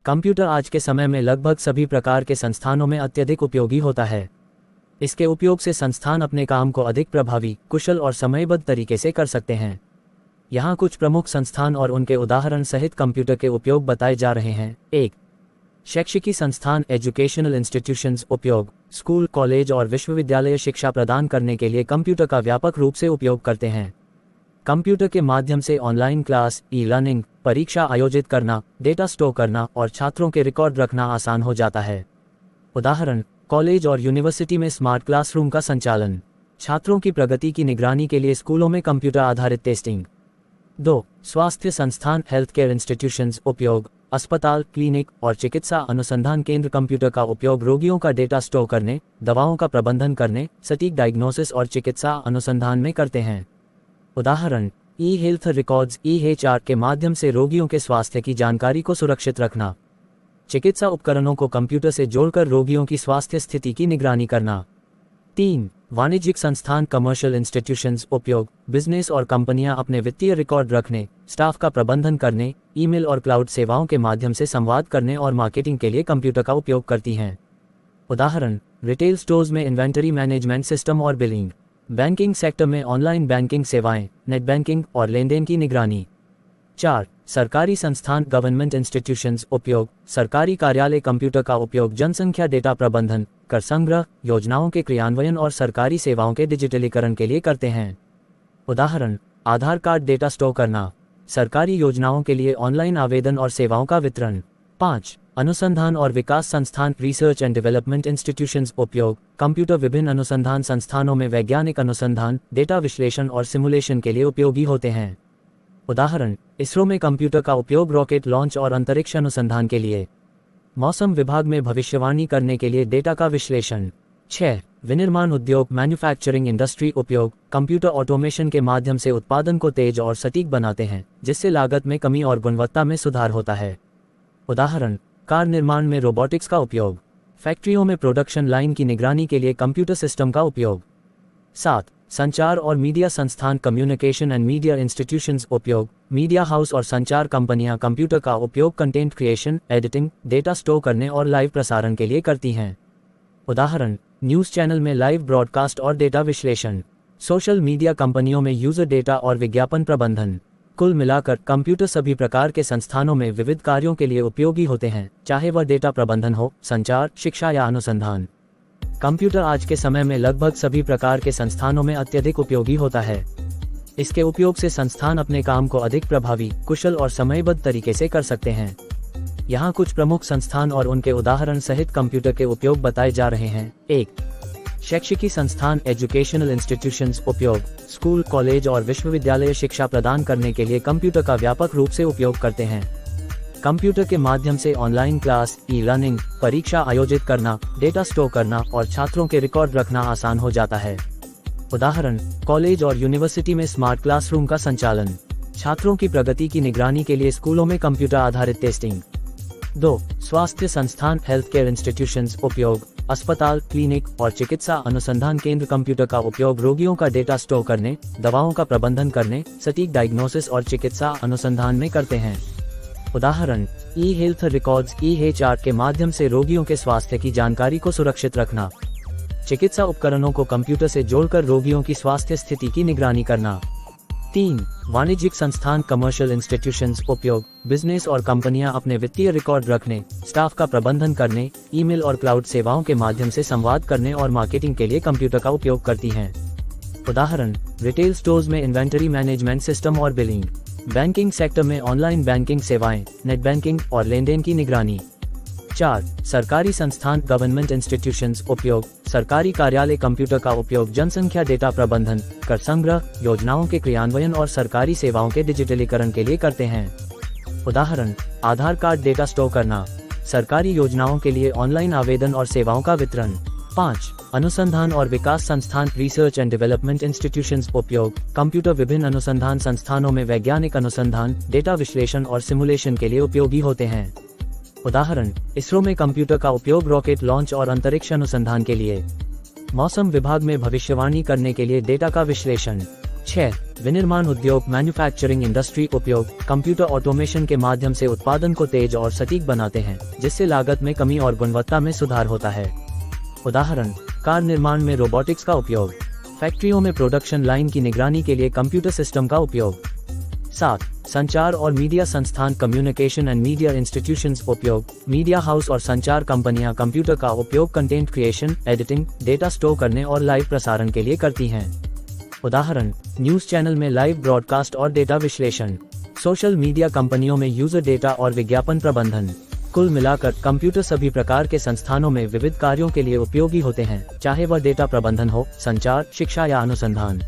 Computer आज के समय में लगभग सभी प्रकार के संस्थानों में अत्यधिक उपयोगी होता है। इसके उपयोग से संस्थान अपने काम को अधिक प्रभावी, कुशल और समयबद्ध तरीके से कर सकते हैं। यहाँ कुछ प्रमुख संस्थान और उनके उदाहरण सहित कंप्यूटर के उपयोग बताए जा रहे हैं। 1. शैक्षिकी संस्थान एजुकेशनल इंस्टीट्यूशंस उपयोग। स्कूल, कॉलेज और विश्वविद्यालय शिक्षा प्रदान करने के लिए कंप्यूटर का व्यापक रूप से उपयोग करते हैं। कंप्यूटर के माध्यम से ऑनलाइन क्लास, ई-लर्निंग, परीक्षा आयोजित करना, डेटा स्टोर करना और छात्रों के रिकॉर्ड रखना आसान हो जाता है। उदाहरण, कॉलेज और यूनिवर्सिटी में स्मार्ट क्लासरूम का संचालन। छात्रों की प्रगति की निगरानी के लिए स्कूलों में कंप्यूटर आधारित टेस्टिंग। 2. स्वास्थ्य संस्थान हेल्थ केयर इंस्टीट्यूशंस उपयोग। अस्पताल, क्लिनिक और चिकित्सा अनुसंधान केंद्र कंप्यूटर का उपयोग रोगियों का डेटा स्टोर करने, दवाओं का प्रबंधन करने, सटीक डायग्नोसिस और चिकित्सा अनुसंधान में करते हैं। उदाहरण, ई-हेल्थ रिकॉर्ड्स (EHR) के माध्यम से रोगियों के स्वास्थ्य की जानकारी को सुरक्षित रखना। चिकित्सा उपकरणों को कंप्यूटर से जोड़कर रोगियों की स्वास्थ्य स्थिति की निगरानी करना। 3. वाणिज्यिक संस्थान कमर्शियल इंस्टीट्यूशंस उपयोग। बिजनेस और कंपनियां अपने वित्तीय रिकॉर्ड रखने, स्टाफ का प्रबंधन करने, ईमेल और क्लाउड सेवाओं के माध्यम से संवाद करने और मार्केटिंग के लिए कंप्यूटर का उपयोग करती हैं। उदाहरण, रिटेल स्टोर्स में इन्वेंटरी मैनेजमेंट सिस्टम और बिलिंग। बैंकिंग सेक्टर में ऑनलाइन बैंकिंग सेवाएं, नेट बैंकिंग और लेनदेन की निगरानी। 4. सरकारी संस्थान गवर्नमेंट इंस्टीट्यूशंस उपयोग। सरकारी कार्यालय कंप्यूटर का उपयोग जनसंख्या डेटा प्रबंधन, कर संग्रह, योजनाओं के क्रियान्वयन और सरकारी सेवाओं के डिजिटलीकरण के लिए करते हैं। उदाहरण, आधार कार्ड डेटा स्टोर करना, सरकारी योजनाओं के लिए ऑनलाइन आवेदन और सेवाओं का वितरण। 5. अनुसंधान और विकास संस्थान रिसर्च एंड डेवलपमेंट इंस्टीट्यूशंस उपयोग। कंप्यूटर विभिन्न अनुसंधान संस्थानों में वैज्ञानिक अनुसंधान, डेटा विश्लेषण और सिमुलेशन के लिए उपयोगी होते हैं। उदाहरण, इसरो में कंप्यूटर का उपयोग रॉकेट लॉन्च और अंतरिक्ष अनुसंधान के लिए। मौसम विभाग में भविष्यवाणी करने के लिए डेटा का विश्लेषण। 6. विनिर्माण उद्योग मैन्युफैक्चरिंग इंडस्ट्री उपयोग। कंप्यूटर ऑटोमेशन के माध्यम से उत्पादन को तेज और सटीक बनाते हैं, जिससे लागत में कमी और गुणवत्ता में सुधार होता है। उदाहरण, कार निर्माण में रोबोटिक्स का उपयोग। फैक्ट्रियों में प्रोडक्शन लाइन की निगरानी के लिए कंप्यूटर सिस्टम का उपयोग। 7. संचार और मीडिया संस्थान कम्युनिकेशन एंड मीडिया इंस्टीट्यूशंस उपयोग। मीडिया हाउस और संचार कंपनियां कंप्यूटर का उपयोग content creation, editing, data store करने और लाइव प्रसारण के लिए करती हैं। उदाहरण, न्यूज़ चैनल में लाइव ब्रॉडकास्ट और डेटा विश्लेषण। सोशल मीडिया कंपनियों में यूजर डेटा और विज्ञापन प्रबंधन। कुल मिलाकर कंप्यूटर सभी प्रकार के संस्थानों में विविध कार्यों के लिए उपयोगी होते हैं, चाहे वह डेटा प्रबंधन हो, संचार, शिक्षा या अनुसंधान। कंप्यूटर आज के समय में लगभग सभी प्रकार के संस्थानों में अत्यधिक उपयोगी होता है। इसके उपयोग से संस्थान अपने काम को अधिक प्रभावी, कुशल और समयबद्ध तरीके से कर सकते हैं। यहाँ कुछ प्रमुख संस्थान और उनके उदाहरण सहित कंप्यूटर के उपयोग बताए जा रहे हैं। 1. शैक्षिकी संस्थान एजुकेशनल इंस्टीट्यूशंस उपयोग। स्कूल, कॉलेज और विश्वविद्यालय शिक्षा प्रदान करने के लिए कंप्यूटर का व्यापक रूप से उपयोग करते हैं। कंप्यूटर के माध्यम से ऑनलाइन क्लास, ई-लर्निंग, परीक्षा आयोजित करना, डेटा स्टोर करना और छात्रों के रिकॉर्ड रखना आसान हो जाता है। उदाहरण, कॉलेज और यूनिवर्सिटी में स्मार्ट क्लासरूम का संचालन। छात्रों की प्रगति की निगरानी के लिए स्कूलों में कंप्यूटर आधारित टेस्टिंग। 2. स्वास्थ्य संस्थान हेल्थ केयर इंस्टीट्यूशंस उपयोग। अस्पताल, क्लिनिक और चिकित्सा अनुसंधान केंद्र कंप्यूटर का उपयोग रोगियों का डेटा स्टोर करने, दवाओं का प्रबंधन करने, सटीक डायग्नोसिस और चिकित्सा अनुसंधान में करते हैं। उदाहरण, ई-हेल्थ रिकॉर्ड्स (EHR) के माध्यम से रोगियों के स्वास्थ्य की जानकारी को सुरक्षित रखना। चिकित्सा उपकरणों को कंप्यूटर से जोड़कर रोगियों की स्वास्थ्य स्थिति की निगरानी करना। 3. वाणिज्यिक संस्थान कमर्शियल इंस्टीट्यूशंस उपयोग। बिजनेस और कंपनियां अपने वित्तीय रिकॉर्ड रखने, स्टाफ का प्रबंधन करने, ईमेल और क्लाउड सेवाओं के माध्यम से संवाद करने और मार्केटिंग के लिए कंप्यूटर का उपयोग करती हैं। उदाहरण, रिटेल स्टोर्स में इन्वेंटरी मैनेजमेंट सिस्टम और बिलिंग। बैंकिंग सेक्टर में ऑनलाइन बैंकिंग सेवाएं, नेट बैंकिंग और लेनदेन की निगरानी। 4. सरकारी संस्थान गवर्नमेंट इंस्टीट्यूशंस उपयोग। सरकारी कार्यालय कंप्यूटर का उपयोग जनसंख्या डेटा प्रबंधन, कर संग्रह, योजनाओं के क्रियान्वयन और सरकारी सेवाओं के डिजिटलीकरण के लिए करते हैं। उदाहरण, आधार कार्ड डेटा स्टोर करना, सरकारी योजनाओं के लिए ऑनलाइन आवेदन और सेवाओं का वितरण। 5. अनुसंधान और विकास संस्थान रिसर्च एंड डेवलपमेंट इंस्टीट्यूशंस उपयोग। कंप्यूटर विभिन्न अनुसंधान संस्थानों में वैज्ञानिक अनुसंधान, डेटा विश्लेषण और सिमुलेशन के लिए उपयोगी होते हैं। उदाहरण, इसरो में कंप्यूटर का उपयोग रॉकेट लॉन्च और अंतरिक्ष अनुसंधान के लिए। मौसम विभाग में भविष्यवाणी करने के लिए डेटा का विश्लेषण। 6. विनिर्माण उद्योग मैन्युफैक्चरिंग इंडस्ट्री उपयोग कंप्यूटर ऑटोमेशन के माध्यम से उत्पादन को तेज और सटीक बनाते हैं, जिससे लागत में कमी और गुणवत्ता में सुधार होता है। उदाहरण, कार निर्माण में रोबोटिक्स का उपयोग, फैक्ट्रियों में प्रोडक्शन लाइन की निगरानी के लिए कंप्यूटर सिस्टम का उपयोग। 7. संचार और मीडिया संस्थान कम्युनिकेशन एंड मीडिया इंस्टीट्यूशंस उपयोग मीडिया हाउस और संचार कंपनियां कंप्यूटर का उपयोग content creation, editing, data store करने और लाइव प्रसारण के लिए करती हैं। उदाहरण, न्यूज़ चैनल में लाइव ब्रॉडकास्ट और डेटा विश्लेषण। सोशल मीडिया कंपनियों में यूजर डेटा और विज्ञापन प्रबंधन। कुल मिलाकर कंप्यूटर सभी प्रकार के संस्थानों में विविध कार्यों के लिए उपयोगी होते हैं, चाहे वह डेटा प्रबंधन हो, संचार, शिक्षा या अनुसंधान।